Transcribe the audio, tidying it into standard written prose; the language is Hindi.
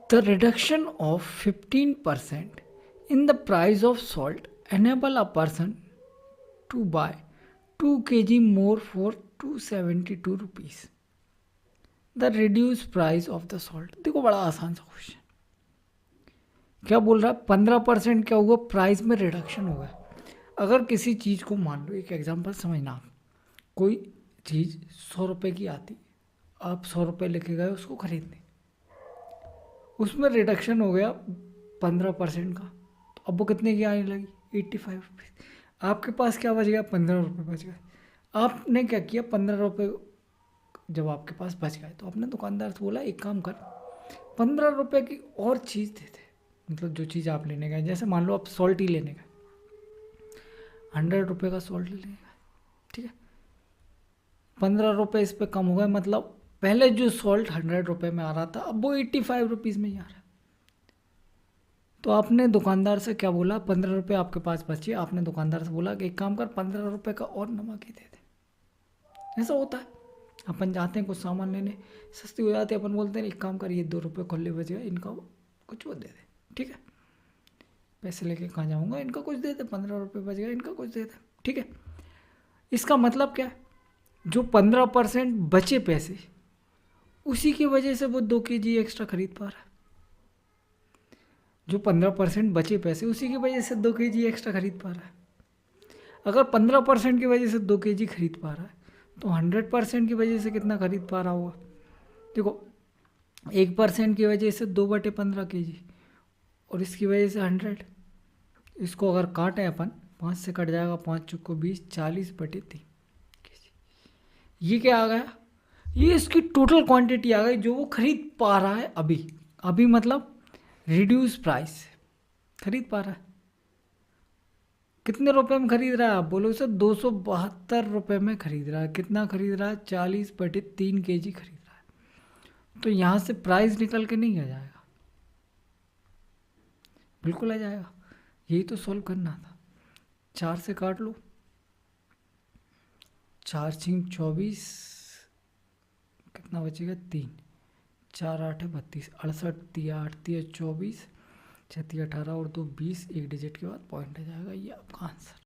The reduction of 15% in the price of salt enable a person to buy 2 kg more for 272 rupees. The reduced price of the salt. देखो बड़ा आसान सा क्वेश्चन, क्या बोल रहा है 15% क्या हुआ, प्राइस में रिडक्शन हुआ है। अगर किसी चीज़ को मान लो, एक एग्जांपल समझना आप, कोई चीज़ 100 रुपये की आती, आप 100 रुपये लेके गए उसको खरीदने, उसमें रिडक्शन हो गया 15% का, तो अब वो कितने की आने लगी 85 रुपीज़। आपके पास क्या बच गया, 15 रुपये बच गए। आपने क्या किया, 15 रुपये जब आपके पास बच गए तो आपने दुकानदार से बोला एक काम कर, 15 रुपये की और चीज़ दे दे। मतलब जो चीज़ आप लेने गए, जैसे मान लो आप सॉल्ट ही लेने गए, 100 रुपये का सॉल्ट लेने गए, ठीक है, 15 रुपये इस पर कम हो गए, मतलब पहले जो सॉल्ट 100 रुपये में आ रहा था अब वो 85 रुपीज़ में ही आ रहा है। तो आपने दुकानदार से क्या बोला, 15 रुपये आपके पास बचे, आपने दुकानदार से बोला कि एक काम कर 15 रुपये का और नमक ही दे दे। ऐसा होता है, अपन जाते हैं कुछ सामान लेने, सस्ती हो जाती है, अपन बोलते हैं एक काम कर ये 2 रुपये खुले बच गए, इनका कुछ वो दे दे, ठीक है, पैसे लेके कहाँ जाऊँगा, इनका कुछ दे दे, 15 रुपये बच गए, इनका कुछ दे दे, ठीक है। इसका मतलब क्या है, जो 15% बचे पैसे, उसी की वजह से वो 2 kg एक्स्ट्रा खरीद पा रहा है। जो 15% बचे पैसे, उसी की वजह से 2 kg एक्स्ट्रा खरीद पा रहा है। अगर 15% की वजह से 2 kg खरीद पा रहा है, तो 100% की वजह से कितना खरीद पा रहा होगा। देखो 1% की वजह से 2/15 kg, और इसकी वजह से 100। इसको अगर काटें अपन, 5 से कट जाएगा, 5 चुको 20, 40/3 kg। ये क्या आ गया, ये इसकी टोटल क्वांटिटी आ गई जो वो खरीद पा रहा है अभी। अभी मतलब रिड्यूस प्राइस खरीद पा रहा है। कितने रुपए में खरीद रहा है, आप बोलो सर 272 रुपये में खरीद रहा है। कितना खरीद रहा है, 40/3 kg खरीद रहा है। तो यहाँ से प्राइस निकल के नहीं आ जाएगा, बिल्कुल आ जाएगा। यही तो सॉल्व करना था। 4 से काट लो, 4 × 24, कितना बचेगा 3, 4 8 32, 68, 8 24, 6 18 और 2 20, एक डिजिट के बाद पॉइंट आ जाएगा। ये आपका आंसर।